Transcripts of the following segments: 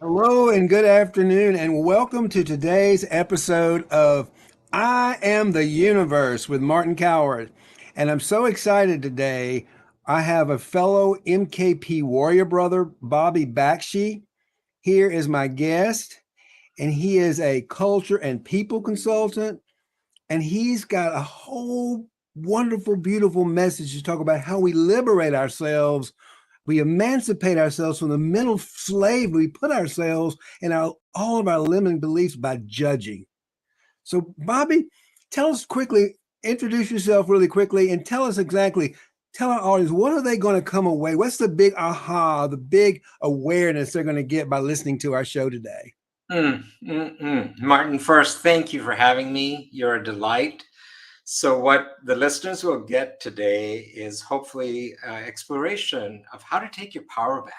Hello and good afternoon, and welcome to today's episode of I Am the Universe with Martin Cowart. And I'm so excited today. I have a fellow MKP warrior brother, Bobby Bakshi, here as my guest. And he is a culture and people consultant. And he's got a whole wonderful, beautiful message to talk about how we liberate ourselves, we emancipate ourselves from the mental slave we put ourselves and all of our limiting beliefs by judging. So, Bobby, tell us quickly, introduce yourself really quickly, and tell us exactly, tell our audience, what are they going to come away? What's the big aha, the big awareness they're going to get by listening to our show today? Martin, first, thank you for having me. You're a delight. So, what the listeners will get today is hopefully exploration of how to take your power back.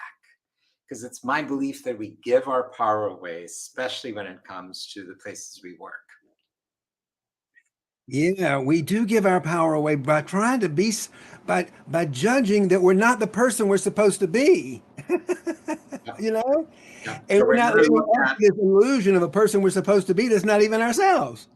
Because it's my belief that we give our power away, especially when it comes to the places we work. Yeah, we do give our power away by trying to be, by judging that we're not the person we're supposed to be. Yep. you know? Yep. And So, we're we're not going to living look up to at this illusion of a person we're supposed to be that's not even ourselves?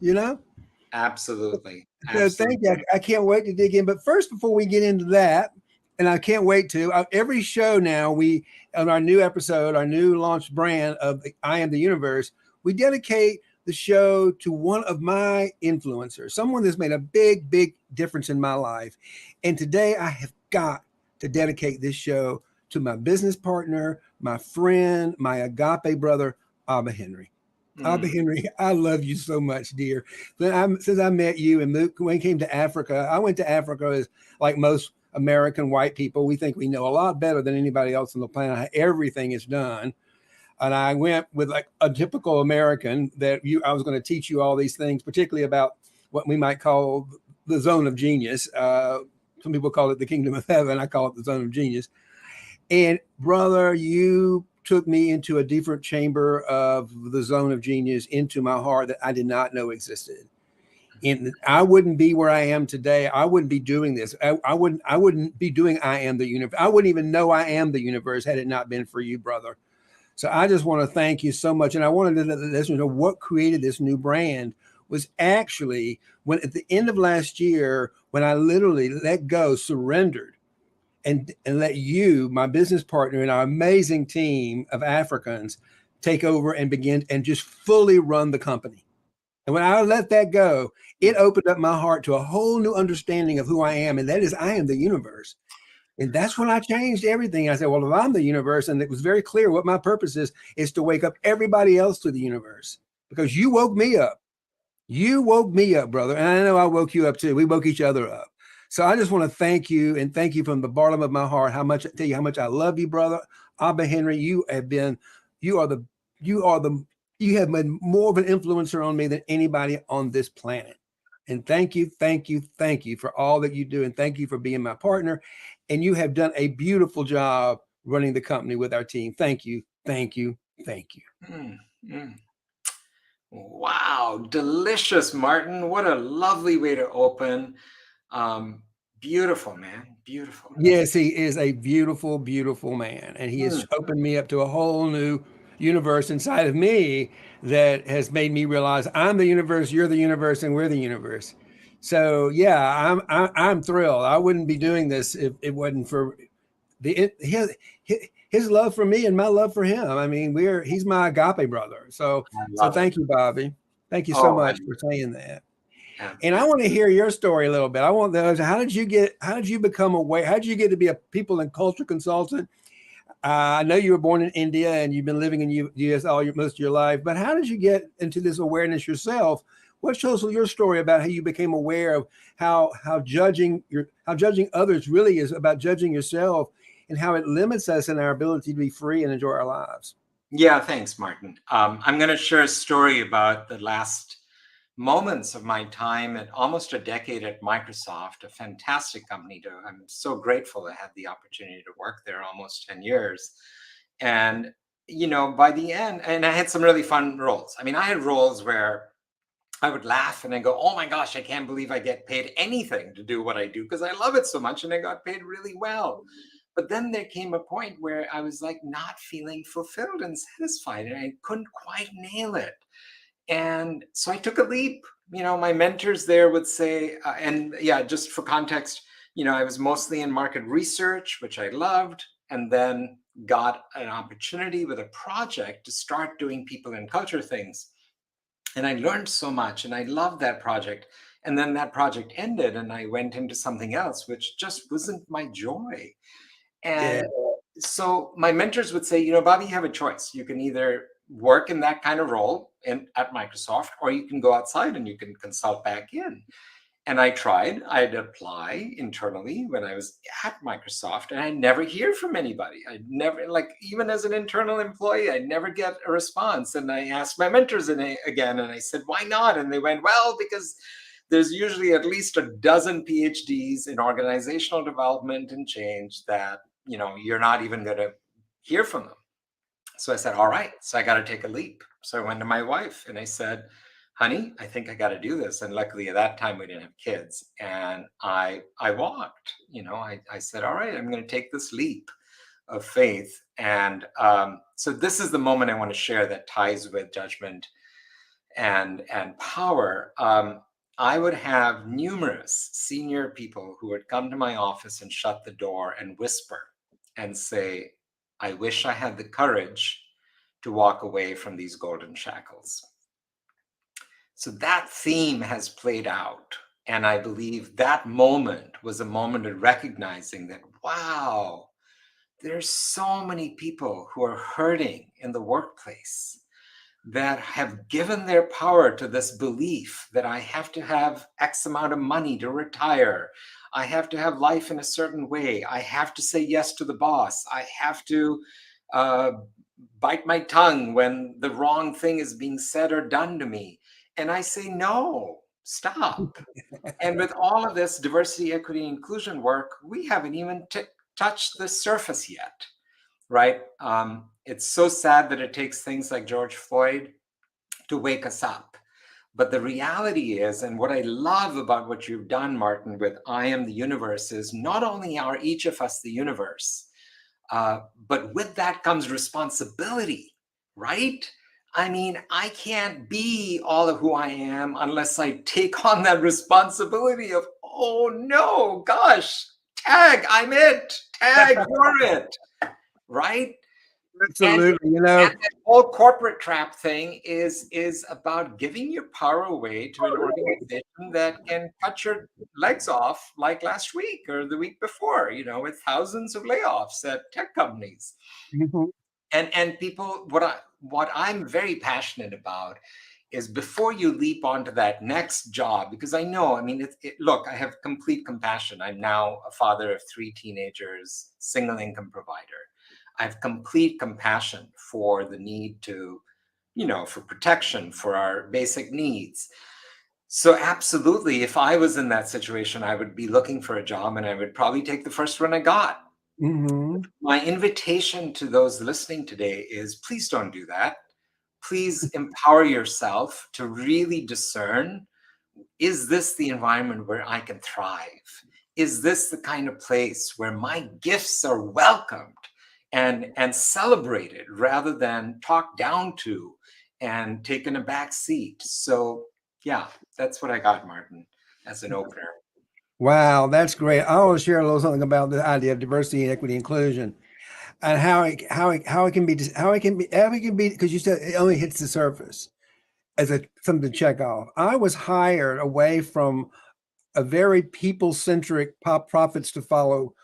absolutely, So thank you. absolutely. I can't wait to dig in. But first, before we get into that, and I can't wait to, every show now, on our new episode, our new launch brand of I Am the Universe, we dedicate the show to one of my influencers, someone that's made a big, big difference in my life. And today I have got to dedicate this show to my business partner, my friend, my agape brother, Abba Henry. Abba Mm. Henry, I love you so much, dear. Since I met you and when I came to Africa, I went to Africa as like most American white people. We think we know a lot better than anybody else on the planet how everything is done. And I went with like a typical American I was going to teach you all these things, particularly about what we might call the zone of genius. Some people call it the kingdom of heaven. I call it the zone of genius. And brother, you took me into a different chamber of the zone of genius into my heart that I did not know existed. And I wouldn't be where I am today. I wouldn't be doing this. I wouldn't be doing I am the universe. I wouldn't even know I am the universe had it not been for you, brother. So I just want to thank you so much. And I wanted to let the listeners know what created this new brand was actually when at the end of last year, when I literally let go, surrendered and let you, my business partner, and our amazing team of Africans take over and begin and just fully run the company. And when I let that go, it opened up my heart to a whole new understanding of who I am, and that is I am the universe. And that's when I changed everything. I said, well, if I'm the universe, and it was very clear what my purpose is to wake up everybody else to the universe because you woke me up. You woke me up, brother. And I know I woke you up too. We woke each other up. So I just want to thank you and thank you from the bottom of my heart. Tell you how much I love you, brother. Abba Henry, you are the, you are the, you have been more of an influencer on me than anybody on this planet. And thank you, thank you, thank you for all that you do. And thank you for being my partner. And you have done a beautiful job running the company with our team. Thank you, thank you, thank you. Mm. Mm. Wow, delicious, Martin. What a lovely way to open. Um, Beautiful, man. Beautiful. Yes, he is a beautiful, beautiful man. And he has Mm. opened me up to a whole new universe inside of me that has made me realize I'm the universe, you're the universe, and we're the universe. So yeah, I'm thrilled. I wouldn't be doing this if it wasn't for his love for me and my love for him. I mean, he's my agape brother. So I so love it. thank you, Bobby. Thank you so Oh, much for saying that. yeah. And I want to hear your story a little bit. I want those. How did you become aware? How did you get to be a people and culture consultant? I know you were born in India and you've been living in US most of your life, but how did you get into this awareness yourself? What shows your story about how you became aware of how judging others really is about judging yourself and how it limits us in our ability to be free and enjoy our lives? Yeah, thanks, Martin. I'm going to share a story about the last moments of my time at almost a decade at Microsoft, a fantastic company. I'm so grateful to have the opportunity to work there almost 10 years. And, by the end, and I had some really fun roles. I mean, I had roles where I would laugh and then go, oh my gosh, I can't believe I get paid anything to do what I do because I love it so much and I got paid really well. But then there came a point where I was like not feeling fulfilled and satisfied, and I couldn't quite nail it. And so I took a leap. My mentors there would say, and yeah, just for context, I was mostly in market research, which I loved, and then got an opportunity with a project to start doing people and culture things. And I learned so much, and I loved that project. And then that project ended, and I went into something else, which just wasn't my joy. Yeah. And so my mentors would say, Bobby, you have a choice. You can either work in that kind of role at Microsoft, or you can go outside and you can consult back in. And I tried. I'd apply internally when I was at Microsoft, and I never hear from anybody. I never, even as an internal employee, I never get a response. And I asked my mentors again, and I said, why not? And they went, well, because there's usually at least a dozen PhDs in organizational development and change that, you're not even going to hear from them. So I said, all right, so I got to take a leap. So I went to my wife and I said, honey, I think I got to do this. And luckily at that time we didn't have kids. And I walked, I said, all right, I'm going to take this leap of faith. And so this is the moment I want to share that ties with judgment and power. I would have numerous senior people who would come to my office and shut the door and whisper and say, I wish I had the courage to walk away from these golden shackles. So that theme has played out. And I believe that moment was a moment of recognizing that, wow, there's so many people who are hurting in the workplace that have given their power to this belief that I have to have X amount of money to retire. I have to have life in a certain way. I have to say yes to the boss. I have to bite my tongue when the wrong thing is being said or done to me. And I say, no, stop. And with all of this diversity, equity, inclusion work, we haven't even touched the surface yet, right? It's so sad that it takes things like George Floyd to wake us up. But the reality is, and what I love about what you've done, Martin, with I Am the Universe is not only are each of us the universe, but with that comes responsibility, right? I mean, I can't be all of who I am unless I take on that responsibility of, oh no, gosh, tag, I'm it, tag, you're it, right? Absolutely. And that whole corporate trap thing is about giving your power away to an organization that can cut your legs off, like last week or the week before, with thousands of layoffs at tech companies. Mhm. And people, what I'm very passionate about is before you leap onto that next job, because I know, I mean, look, I have complete compassion. I'm now a father of 3 teenagers, single income provider. I have complete compassion for the need to, for protection, for our basic needs. So absolutely, if I was in that situation, I would be looking for a job and I would probably take the first one I got. Mhm. My invitation to those listening today is please don't do that. Please empower yourself to really discern, is this the environment where I can thrive? Is this the kind of place where my gifts are welcomed and celebrated rather than talked down to and taken a back seat? So yeah, that's what I got, Martin, as an opener. Wow, that's great. I want to share a little something about the idea of diversity and equity inclusion, and how it can be because you said it only hits the surface as something to check off. I was hired away from a very people-centric profits to follow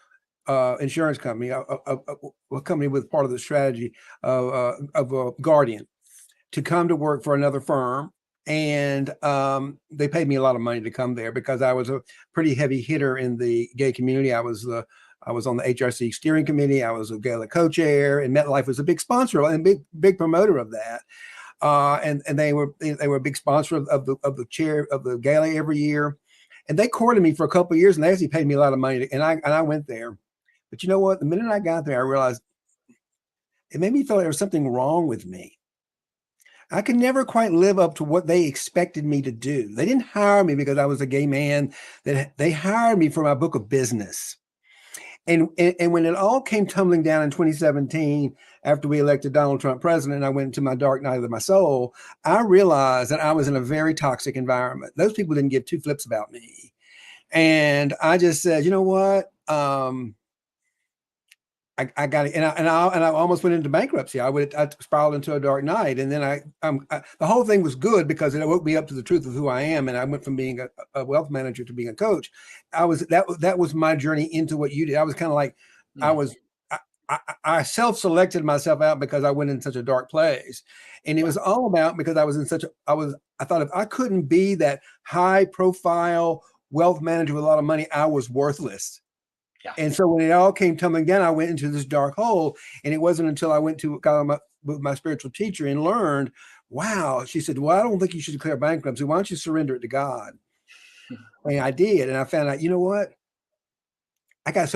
insurance company, a company with part of the strategy of Guardian, to come to work for another firm. And they paid me a lot of money to come there because I was a pretty heavy hitter in the gay community. I was on the HRC steering committee. I was a gala co-chair, and MetLife was a big sponsor and big promoter of that. And they were a big sponsor of the chair of the gala every year. And they courted me for a couple of years, and they actually paid me a lot of money. And I went there. But you know what? The minute I got there, I realized it made me feel like there was something wrong with me. I could never quite live up to what they expected me to do. They didn't hire me because I was a gay man. They hired me for my book of business. And when it all came tumbling down in 2017, after we elected Donald Trump president, I went into my dark night of my soul. I realized that I was in a very toxic environment. Those people didn't give two flips about me. And I just said, you know what? I got it, and I almost went into bankruptcy. I spiraled into a dark night, and then the whole thing was good because it woke me up to the truth of who I am, and I went from being a wealth manager to being a coach. That was my journey into what you did. I was kind of like I was. I self-selected myself out because I went in such a dark place, and it was all about because I was in such a. I thought if I couldn't be that high-profile wealth manager with a lot of money, I was worthless. Yeah. And so when it all came tumbling down, I went into this dark hole. And it wasn't until I went to with my spiritual teacher and learned, wow, she said, well, I don't think you should declare bankruptcy. Why don't you surrender it to God? And I did. And I found out, you know what? God's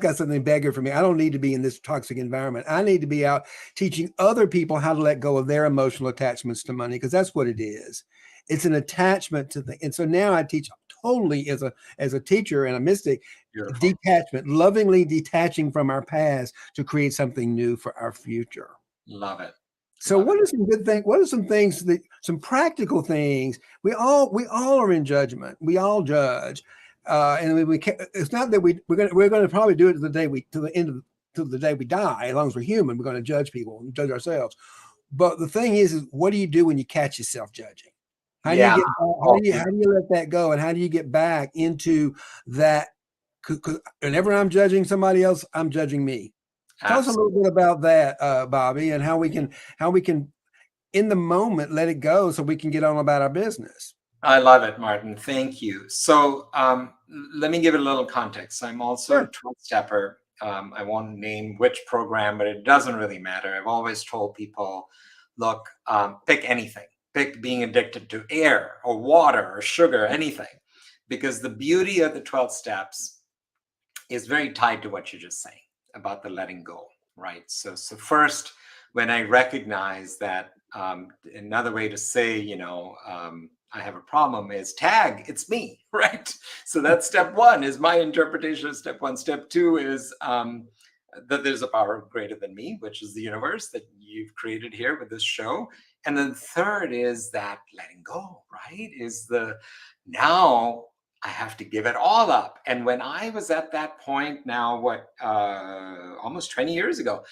got something bigger for me. I don't need to be in this toxic environment. I need to be out teaching other people how to let go of their emotional attachments to money, because that's what it is. It's an attachment to the, and so now I teach totally as a teacher and a mystic. Beautiful. Detachment, lovingly detaching from our past to create something new for our future. Love it. So what are some good things? What are some things some practical things? We all are in judgment. We all judge. And it's not that we're going to probably do it to the day we die. As long as we're human, we're going to judge people and judge ourselves. But the thing is what do you do when you catch yourself judging? How do you let that go? And how do you get back into that? Because whenever I'm judging somebody else, I'm judging me. Absolutely. Tell us a little bit about that, Bobby, and how we can in the moment let it go so we can get on about our business. I love it, Martin. Thank you. So let me give it a little context. I'm also a 12-stepper. I won't name which program, but it doesn't really matter. I've always told people, look, pick anything. Pick being addicted to air or water or sugar, anything. Because the beauty of the 12 steps is very tied to what you're just saying about the letting go, right? So first, when I recognize that, another way to say, I have a problem is tag, it's me, right? So that's step one, is my interpretation of step one. Step two is that there's a power greater than me, which is the universe that you've created here with this show. And then third is that letting go, right? Is now I have to give it all up. And when I was at that point now, almost 20 years ago,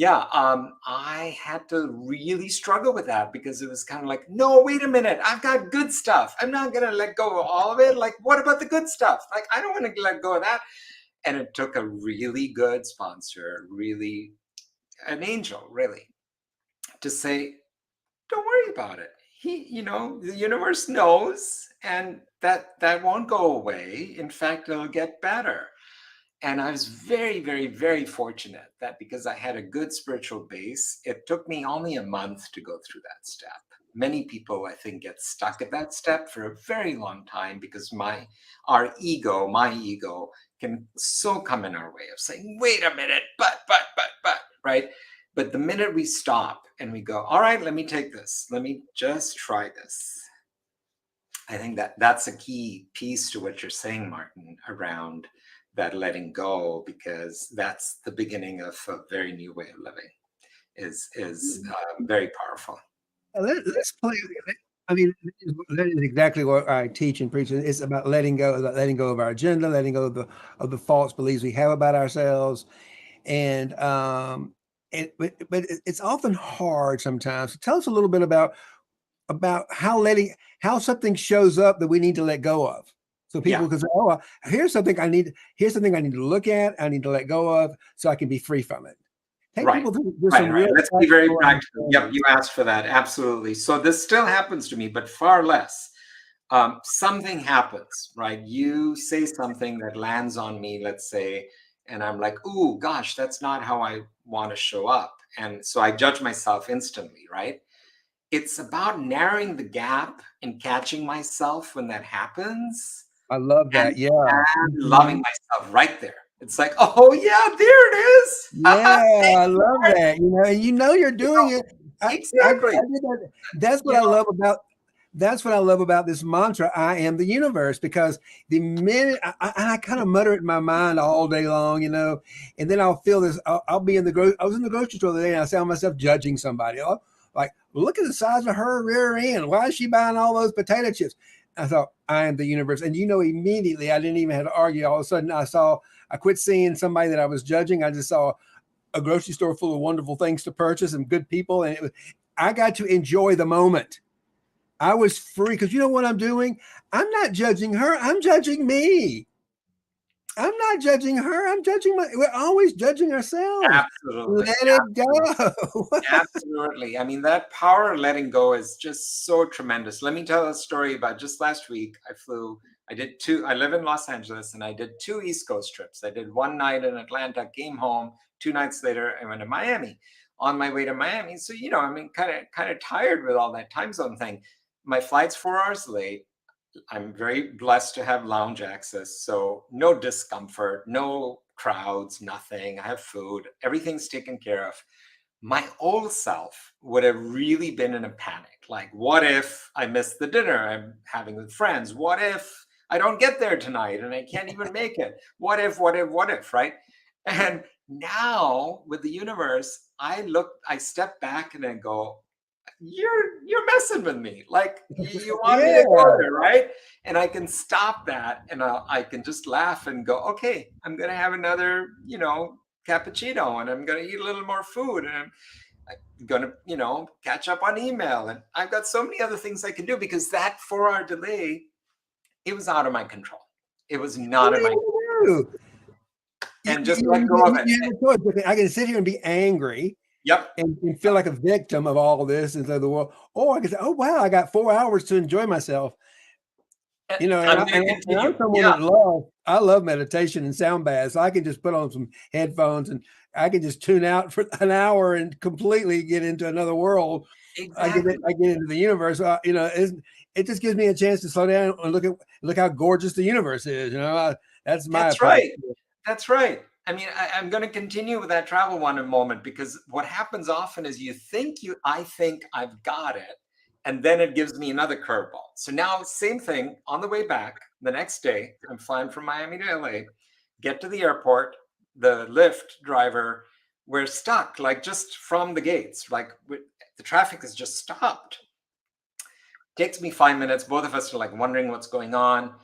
I had to really struggle with that because it was kind of like, no, wait a minute, I've got good stuff. I'm not going to let go of all of it. Like, what about the good stuff? Like, I don't want to let go of that. And it took a really good sponsor, really an angel, really, to say, don't worry about it. The universe knows, and that won't go away. In fact, it'll get better. And I was very, very, very fortunate that because I had a good spiritual base, it took me only a month to go through that step. Many people, I think, get stuck at that step for a very long time because my ego can so come in our way of saying, wait a minute, but, right? But the minute we stop and we go, all right, let me take this. Let me just try this. I think that's a key piece to what you're saying, Martin, around that letting go, because that's the beginning of a very new way of living. Is very powerful. Let's play. I mean, that is exactly what I teach and preach. It's about letting go of our agenda, letting go of the false beliefs we have about ourselves, and but it's often hard sometimes. So tell us a little bit about how something shows up that we need to let go of. So people can say, oh, here's something I need to look at, I need to let go of so I can be free from it. Right. Let's be very practical. Yep, you asked for that. Absolutely. So this still happens to me, but far less. Something happens, right? You say something that lands on me, let's say, and I'm like, ooh, gosh, that's not how I want to show up. And so I judge myself instantly, right? It's about narrowing the gap and catching myself when that happens. I love that. And loving myself right there. It's like, oh yeah, there it is. Yeah, I love that. And you're doing it. Exactly. I did that. That's what I love about that's what I love about this mantra, I am the universe, because the minute I kind of mutter it in my mind all day long, and then I'll feel this, I'll be I was in the grocery store the other day and I found myself judging somebody. Like, look at the size of her rear end. Why is she buying all those potato chips? I thought, I am the universe. And immediately I didn't even have to argue. All of a sudden I quit seeing somebody that I was judging. I just saw a grocery store full of wonderful things to purchase and good people. And I got to enjoy the moment. I was free, because you know what I'm doing? I'm not judging her. I'm judging me. I'm not judging her. I'm judging we're always judging ourselves. Absolutely. Let it go. Absolutely. I mean, that power of letting go is just so tremendous. Let me tell a story about just last week. I live in Los Angeles, and I did 2 East Coast trips. I did one night in Atlanta, came home, 2 nights later, I went to Miami. On my way to Miami, so, I mean, kind of tired with all that time zone thing. My flight's 4 hours late. I'm very blessed to have lounge access, so no discomfort, no crowds, nothing. I have food, everything's taken care of. My old self would have really been in a panic. Like, what if I miss the dinner I'm having with friends? What if I don't get there tonight and I can't even make it? What if, right? And now with the universe, I step back and I go, you're messing with me. Like, you want me to go Yeah. there, right? And I can stop that, and I can just laugh and go, okay, I'm gonna have another, cappuccino, and I'm gonna eat a little more food, and I'm gonna, catch up on email, and I've got so many other things I can do, because that 4-hour delay, it was out of my control. It was not in my control. And just let go of it. You have a choice. I can sit here and be angry. Yep. And feel like a victim of all this and so the world. Or I can say, oh wow, I got 4 hours to enjoy myself. And I'm someone that I love meditation and sound baths. So I can just put on some headphones and I can just tune out for an hour and completely get into another world. Exactly. I get into the universe. It just gives me a chance to slow down and look how gorgeous the universe is. That's my That's right. That's right. I mean, I'm going to continue with that travel one in a moment, because what happens often is I think I've got it. And then it gives me another curveball. So now, same thing on the way back. The next day, I'm flying from Miami to LA, get to the airport, the Lyft driver, we're stuck, like, just from the gates. Like, the traffic has just stopped. Takes me 5 minutes. Both of us are like wondering what's going on.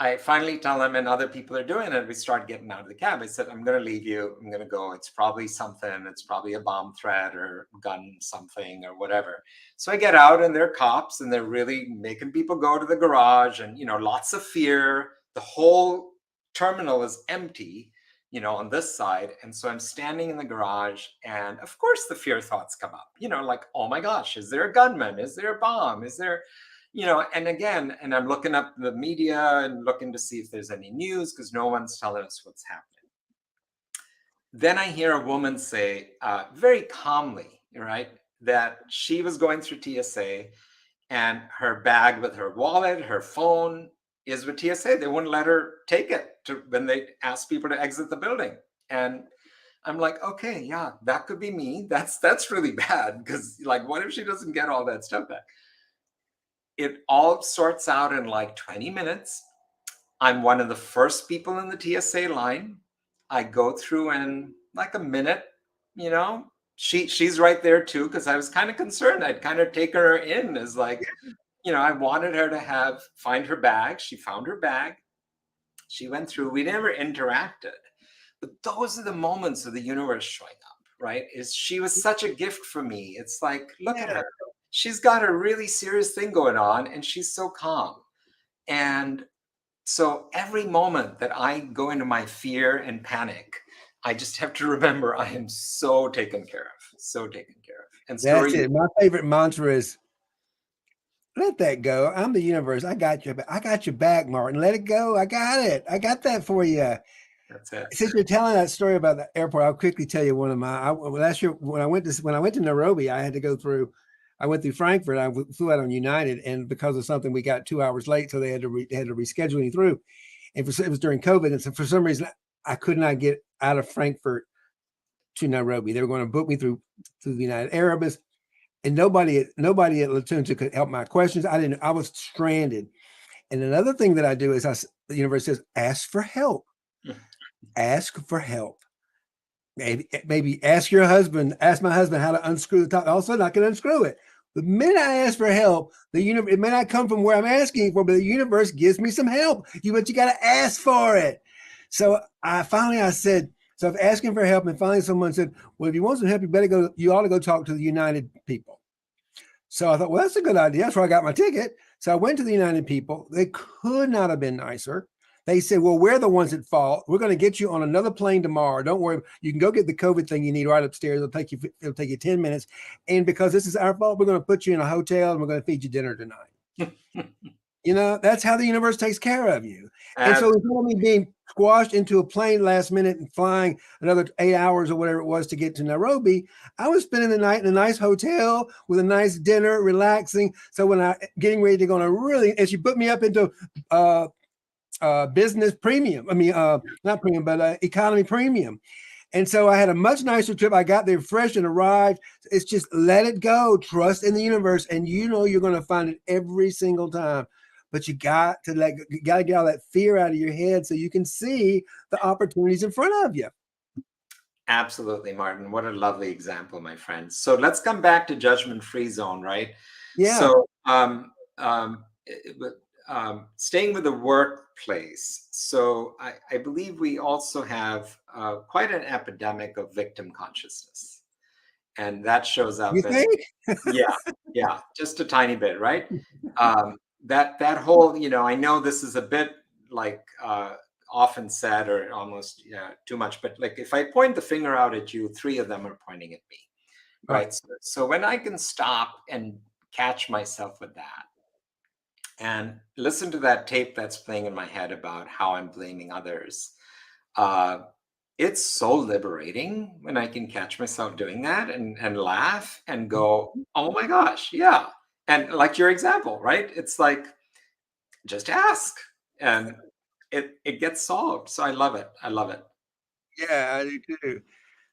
I finally tell them, and other people are doing it. We start getting out of the cab. I said, I'm going to leave you. I'm going to go. It's probably something. It's probably a bomb threat or gun something or whatever. So I get out, and they're cops, and they're really making people go to the garage, and, lots of fear. The whole terminal is empty, on this side. And so I'm standing in the garage, and of course the fear thoughts come up, like, oh my gosh, is there a gunman? Is there a bomb? Is there, and I'm looking up the media and looking to see if there's any news, because no one's telling us what's happening. Then I hear a woman say, very calmly, right, that she was going through TSA, and her bag with her wallet, her phone is with TSA. They wouldn't let her take it when they asked people to exit the building. And I'm like, okay, yeah, that could be me. That's really bad, because, like, what if she doesn't get all that stuff back? It all sorts out in like 20 minutes. I'm one of the first people in the TSA line. I go through in like a minute, she's right there too, because I was kind of concerned. I'd kind of taken her in as like, I wanted her to find her bag. She found her bag. She went through. We never interacted. But those are the moments of the universe showing up, right? She was such a gift for me. It's like, look at her. She's got a really serious thing going on, and she's so calm. And so every moment that I go into my fear and panic, I just have to remember I am so taken care of, so taken care of. And that's it. My favorite mantra is, let that go. I'm the universe. I got your back, Martin. Let it go. I got it. I got that for you. That's it. Since you're telling that story about the airport, I'll quickly tell you one of my. Last year when I went to Nairobi, I had to go through. I went through Frankfurt. I flew out on United, and because of something, we got 2 hours late, so they had to reschedule me through. And it was during COVID, and so for some reason, I could not get out of Frankfurt to Nairobi. They were going to book me through the United Arabs. and nobody at Latunza could help my questions. I was stranded. And another thing that I do is the universe says, ask for help. Ask for help. Maybe ask your husband, ask my husband how to unscrew the top. All of a sudden I can unscrew it. The minute I ask for help, it may not come from where I'm asking for, but the universe gives me some help. But you got to ask for it. So I said, so I'm asking for help, and finally someone said, well, if you want some help, you ought to go talk to the United people. So I thought, well, that's a good idea. That's where I got my ticket. So I went to the United people. They could not have been nicer. They said, well, we're the ones at fault. We're going to get you on another plane tomorrow. Don't worry. You can go get the COVID thing you need right upstairs. It'll take you 10 minutes. And because this is our fault, we're going to put you in a hotel and we're going to feed you dinner tonight. That's how the universe takes care of you. And so instead of me being squashed into a plane last minute and flying another 8 hours or whatever it was to get to Nairobi, I was spending the night in a nice hotel with a nice dinner, relaxing. So when I getting ready to go on and she put me up into business premium. I mean, not premium, but economy premium. And so I had a much nicer trip. I got there fresh and arrived. It's just let it go. Trust in the universe. And you're going to find it every single time. But you got to get all that fear out of your head so you can see the opportunities in front of you. Absolutely, Martin. What a lovely example, my friend. So let's come back to judgment-free zone, right? Yeah. So staying with the workplace. So I believe we also have quite an epidemic of victim consciousness. And that shows up You think? yeah, just a tiny bit, right? That whole, I know this is a bit like often said or almost too much, but like if I point the finger out at you, 3 of them are pointing at me, right? So when I can stop and catch myself with that and listen to that tape that's playing in my head about how I'm blaming others, it's so liberating when I can catch myself doing that and laugh and go, oh my gosh, yeah. And like your example, right? It's like, just ask and it gets solved. So I love it. I love it. Yeah, I do too.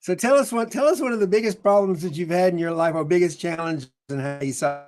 So tell us one of the biggest problems that you've had in your life or biggest challenge and how you solve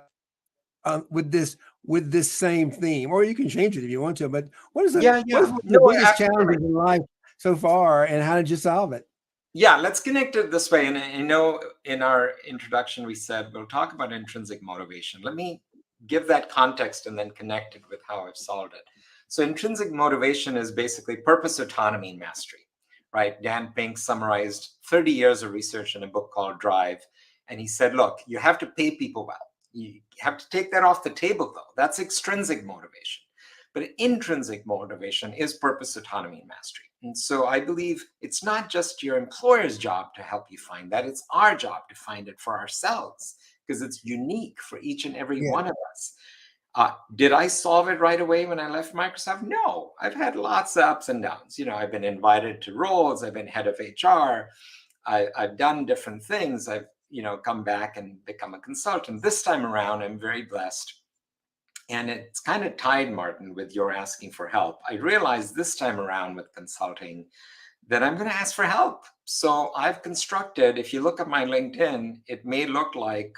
with this same theme, or you can change it if you want to. But what is one of the biggest challenges in life so far, and how did you solve it? Yeah, let's connect it this way. And I know in our introduction we said we'll talk about intrinsic motivation. Let me give that context and then connect it with how I've solved it. So intrinsic motivation is basically purpose, autonomy, and mastery, right? Dan Pink summarized 30 years of research in a book called Drive. And he said, look, you have to pay people well. You have to take that off the table, though. That's extrinsic motivation. But intrinsic motivation is purpose, autonomy, and mastery. And so I believe it's not just your employer's job to help you find that. It's our job to find it for ourselves because it's unique for each and every one of us. Did I solve it right away when I left Microsoft? No, I've had lots of ups and downs. I've been invited to roles. I've been head of HR. I've done different things. I've, come back and become a consultant. This time around, I'm very blessed. And it's kind of tied, Martin, with your asking for help. I realized this time around with consulting that I'm going to ask for help. So I've constructed, if you look at my LinkedIn, it may look like,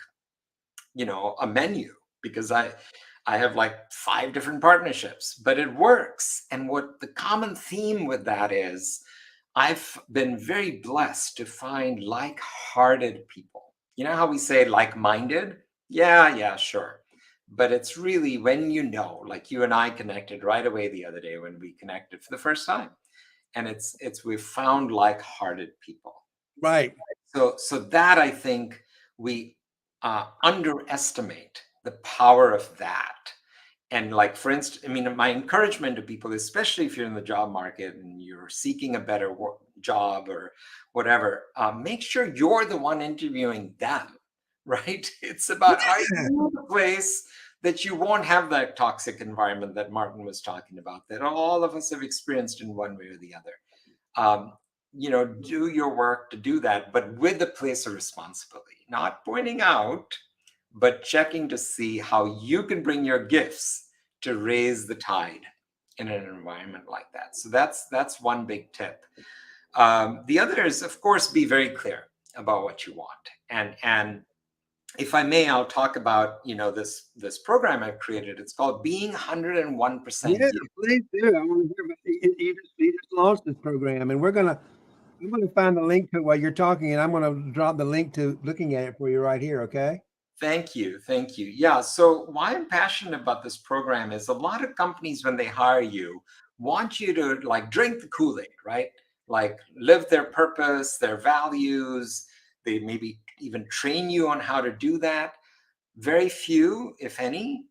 a menu because I have like 5 different partnerships, but it works. And what the common theme with that is, I've been very blessed to find like-hearted people. You know how we say like-minded? Yeah, sure. But it's really when like you and I connected right away the other day when we connected for the first time. And we've found like-hearted people. Right. So that I think we underestimate the power of that. And like, for instance, my encouragement to people, especially if you're in the job market and you're seeking a better job or whatever, make sure you're the one interviewing them, right? It's about, are you in the place that you won't have that toxic environment that Martin was talking about, that all of us have experienced in one way or the other. Do your work to do that, but with a place of responsibility, not pointing out, but checking to see how you can bring your gifts to raise the tide in an environment like that. So that's one big tip. The other is, of course, be very clear about what you want. And if I may, I'll talk about, this program I've created. It's called Being 101% Yeah, You. please do. I want to hear about you just launched this program, and I'm gonna find the link to it while you're talking, and I'm gonna drop the link to looking at it for you right here. Okay. Thank you. Thank you. Yeah. So, why I'm passionate about this program is a lot of companies, when they hire you, want you to like drink the Kool Aid, right? Like live their purpose, their values. They maybe even train you on how to do that. Very few, if any,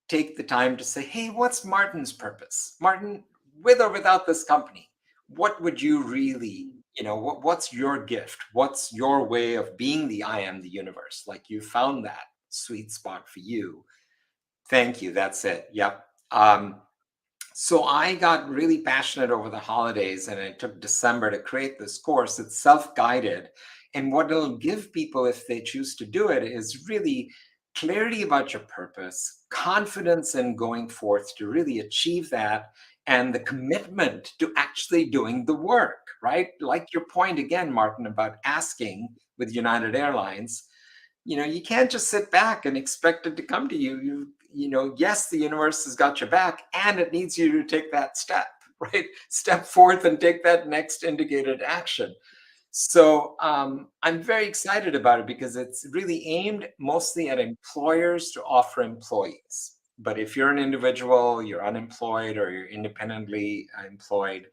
take the time to say, hey, what's Martin's purpose? Martin, with or without this company, what would you really, what's your gift? What's your way of being the I am the universe? Like you found that sweet spot for you. Thank you. That's it. Yep. So I got really passionate over the holidays, and it took December to create this course. It's self-guided. And what it'll give people, if they choose to do it, is really clarity about your purpose, confidence in going forth to really achieve that, and the commitment to actually doing the work, right? Like your point again, Martin, about asking with United Airlines, you can't just sit back and expect it to come to you. Yes, the universe has got your back, and it needs you to take that step, right? Step forth and take that next indicated action. So I'm very excited about it because it's really aimed mostly at employers to offer employees. But if you're an individual, you're unemployed, or you're independently employed,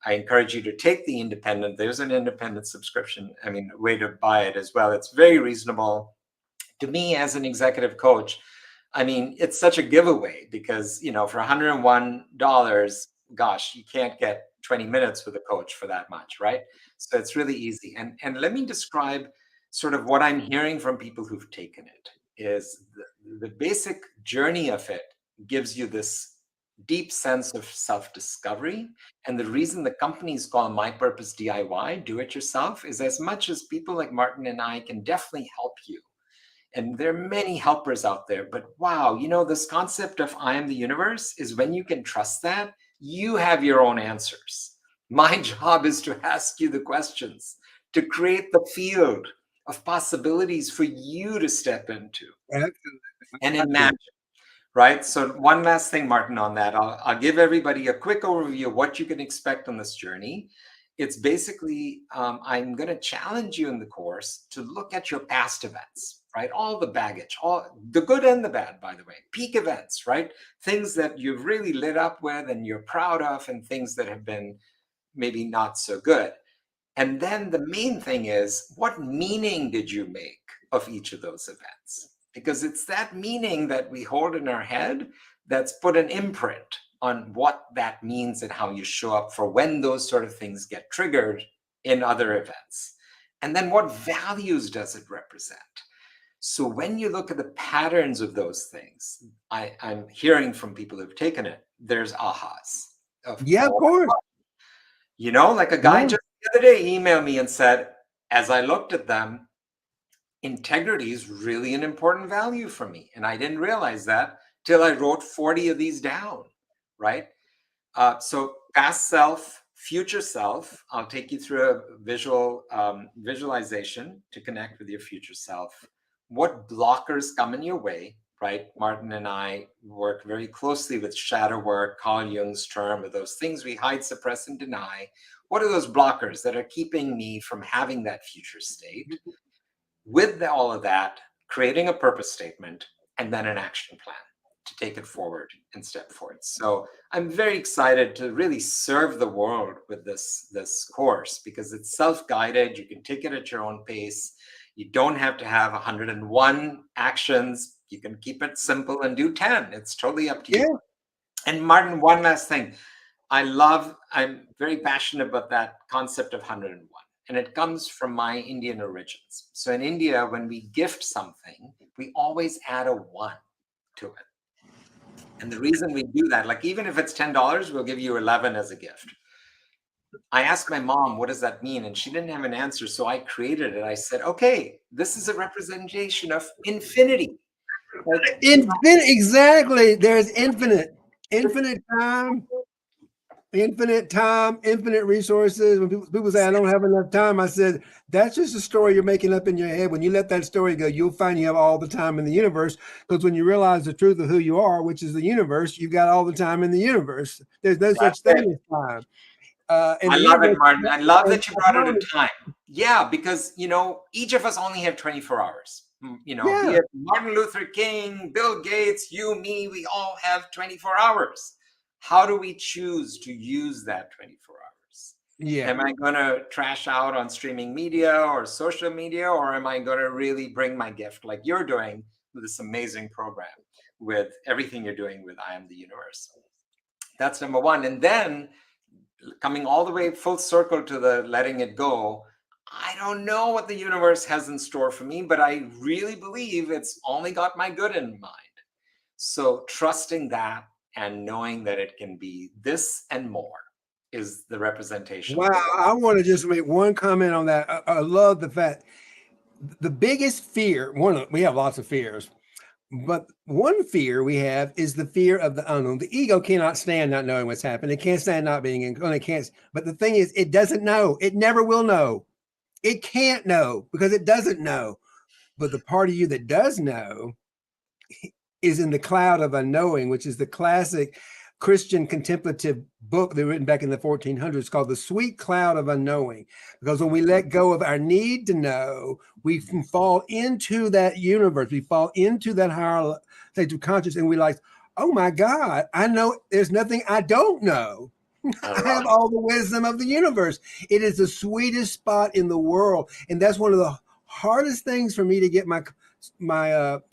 I encourage you to take the independent. There's an independent subscription, way to buy it as well. It's very reasonable. To me, as an executive coach, it's such a giveaway because, for $101, gosh, you can't get 20 minutes with a coach for that much, right? So it's really easy. And let me describe sort of what I'm hearing from people who've taken it is the basic journey of it gives you this deep sense of self-discovery. And the reason the company is called My Purpose DIY, do it yourself, is as much as people like Martin and I can definitely help you, and there are many helpers out there, but wow, this concept of I am the universe is when you can trust that, you have your own answers. My job is to ask you the questions, to create the field of possibilities for you to step into Absolutely. and Got you. imagine. Right. So one last thing, Martin, on that, I'll give everybody a quick overview of what you can expect on this journey. It's basically, I'm going to challenge you in the course to look at your past events, right? All the baggage, all the good and the bad, by the way, peak events, right? Things that you've really lit up with and you're proud of, and things that have been maybe not so good. And then the main thing is, what meaning did you make of each of those events? Because it's that meaning that we hold in our head that's put an imprint on what that means and how you show up for when those sort of things get triggered in other events. And then what values does it represent? So when you look at the patterns of those things, I'm hearing from people who've taken it, there's ahas of, Yeah, of oh, course. like a guy Yeah. just the other day emailed me and said, as I looked at them, integrity is really an important value for me. And I didn't realize that till I wrote 40 of these down, right? So past self, future self, I'll take you through a visualization to connect with your future self. What blockers come in your way, right? Martin and I work very closely with shadow work, Carl Jung's term, of those things we hide, suppress, and deny. What are those blockers that are keeping me from having that future state? With all of that, creating a purpose statement and then an action plan to take it forward and step forward. So I'm very excited to really serve the world with this course because it's self-guided. You can take it at your own pace. You don't have to have 101 actions. You can keep it simple and do 10. It's totally up to Yeah. you. And Martin, one last thing. I'm very passionate about that concept of 101. And it comes from my Indian origins. So in India, when we gift something, we always add a one to it. And the reason we do that, like even if it's $10, we'll give you 11 as a gift. I asked my mom, what does that mean? And she didn't have an answer. So I created it. I said, okay, this is a representation of infinity. Like, Infinite. Exactly. There's infinite time. Infinite time, infinite resources. When people say I don't have enough time, I said that's just a story you're making up in your head. When you let that story go, you'll find you have all the time in the universe. Because when you realize the truth of who you are, which is the universe, you've got all the time in the universe. There's no such That's thing it. as time. And I the love it, universe, Martin. I love and that you I brought it to promise, time. Yeah, because each of us only have 24 hours. Be yeah, it Martin Luther King, Bill Gates, you, me, we all have 24 hours. How do we choose to use that 24 hours? yeah. Am I going to trash out on streaming media or social media, or am I going to really bring my gift like you're doing with this amazing program, with everything you're doing with I Am the Universe? That's number one. And then coming all the way full circle to the letting it go, I don't know what the universe has in store for me, but I really believe it's only got my good in mind. So trusting that and knowing that it can be this and more is the representation Wow, of the I want to just make one comment on that. I love the fact the biggest fear. We have lots of fears, but one fear we have is the fear of the unknown. The ego cannot stand not knowing what's happened. It can't stand not being in. It can't. But the thing is, it doesn't know. It never will know. It can't know because it doesn't know. But the part of you that does know is in the cloud of unknowing, which is the classic Christian contemplative book that written back in the 1400s called The Sweet Cloud of Unknowing. Because when we let go of our need to know, we fall into that universe. We fall into that higher state of consciousness, and we like, oh my God, I know there's nothing I don't know. I I love have all the wisdom of the universe. It is the sweetest spot in the world. And that's one of the hardest things for me to get my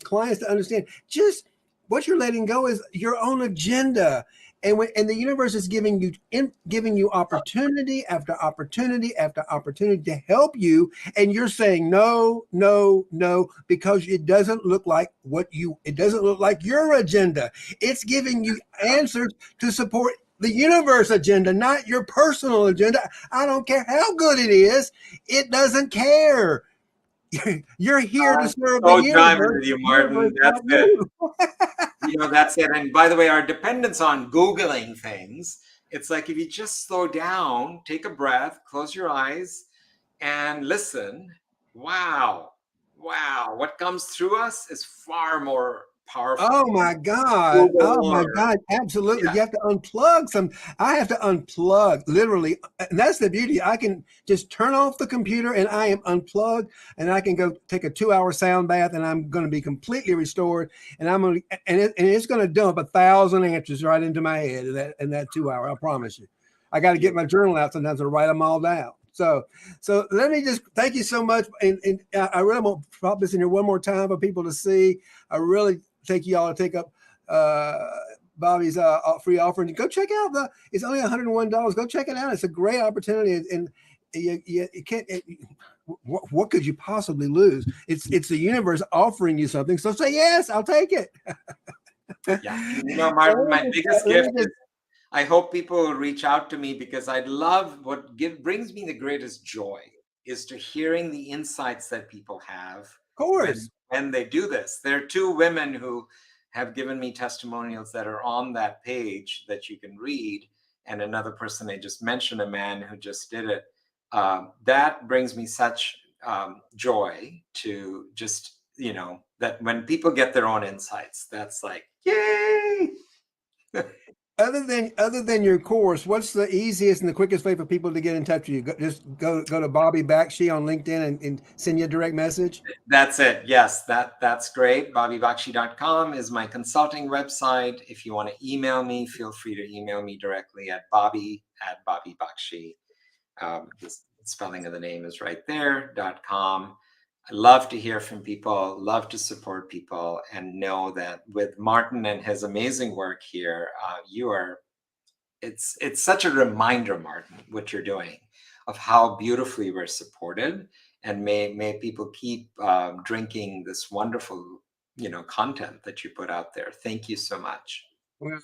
clients to understand. Just what you're letting go is your own agenda. And the universe is giving you opportunity after opportunity after opportunity to help you, and you're saying no, no, no, because it doesn't look like it doesn't look like your agenda. It's giving you answers to support the universe agenda, not your personal agenda. I don't care how good it is. It doesn't care. You're here to serve the so driving universe. with you, Universe, Martin. not That's it. you. That's it. And by the way, our dependence on Googling things, it's like if you just slow down, take a breath, close your eyes, and listen. Wow. Wow. What comes through us is far more powerful. Oh my God. Oh Google my or, God. Absolutely. yeah. You have to unplug I have to unplug literally. And that's the beauty. I can just turn off the computer and I am unplugged, and I can go take a 2-hour sound bath, and I'm going to be completely restored. And it's going to dump 1,000 answers right into my head in that 2 hour. I promise you. I got to get my journal out sometimes to write them all down. So let me just thank you so much. And I really want to pop this in here one more time for people to see. I really thank you all to take up Bobby's free offering. Go check out it's only $101. Go check it out. It's a great opportunity. And you can't, what could you possibly lose? It's the universe offering you something. So say, yes, I'll take it. Yeah. Martin, my biggest gift is I hope people will reach out to me, because I'd love brings me the greatest joy is to hearing the insights that people have when they do this. There are 2 women who have given me testimonials that are on that page that you can read, and another person I just mentioned, a man who just did it. That brings me such joy to just, that when people get their own insights, that's like, yay! Other than your course, what's the easiest and the quickest way for people to get in touch with you? Just go to Bobby Bakshi on LinkedIn and send you a direct message. That's it. Yes, that's great. BobbyBakshi.com is my consulting website. If you want to email me, feel free to email me directly at Bobby@BobbyBakshi. The spelling of the name is right there, .com. I love to hear from people, love to support people, and know that with Martin and his amazing work here, it's such a reminder, Martin, what you're doing, of how beautifully we're supported, and may people keep drinking this wonderful, content that you put out there. Thank you so much. Well,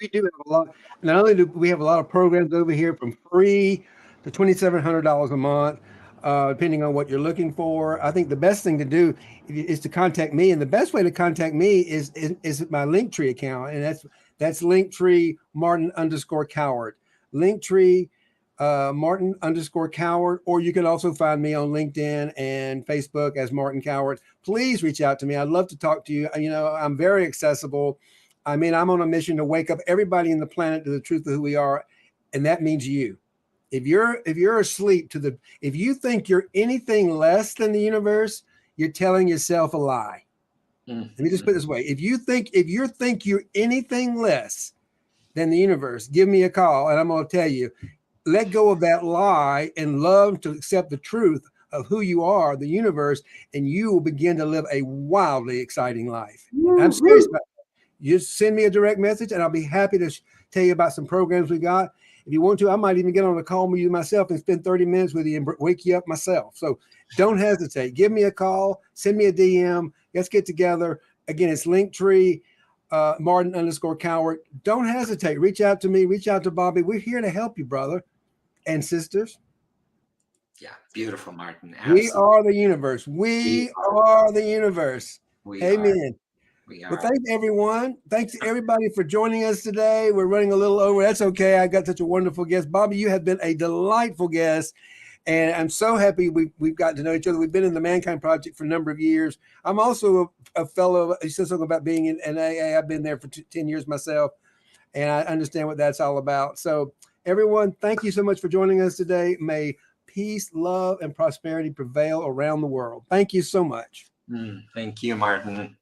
we do have a lot. Not only do we have a lot of programs over here from free to $2,700 a month, depending on what you're looking for. I think the best thing to do is to contact me, and the best way to contact me is my Linktree account, and That's Linktree Martin_Cowart. Linktree Martin_Cowart, or you can also find me on LinkedIn and Facebook as Martin Cowart. Please reach out to me. I'd love to talk to you. You know, I'm very accessible. I mean, I'm on a mission to wake up everybody in the planet to the truth of who we are, and that means you. If you're asleep if you think you're anything less than the universe, you're telling yourself a lie. Let me just put it this way: if you think you're anything less than the universe, give me a call, and I'm going to tell you, let go of that lie and love to accept the truth of who you are, the universe, and you will begin to live a wildly exciting life. I'm serious about that. You just send me a direct message, and I'll be happy to tell you about some programs we got. If you want to, I might even get on a call with you myself and spend 30 minutes with you and wake you up myself. So don't hesitate. Give me a call. Send me a DM. Let's get together. Again, it's Linktree, Martin_Cowart. Don't hesitate. Reach out to me. Reach out to Bobby. We're here to help you, brother and sisters. Yeah, beautiful, Martin. Absolutely. We are the universe. We are the universe. Amen. Well, thanks everyone. Thanks everybody for joining us today. We're running a little over. That's okay. I got such a wonderful guest. Bobby, you have been a delightful guest. And I'm so happy we've gotten to know each other. We've been in the Mankind Project for a number of years. I'm also a fellow, you said something about being in AA. I've been there for 10 years myself, and I understand what that's all about. So everyone, thank you so much for joining us today. May peace, love, and prosperity prevail around the world. Thank you so much. Thank you, Martin.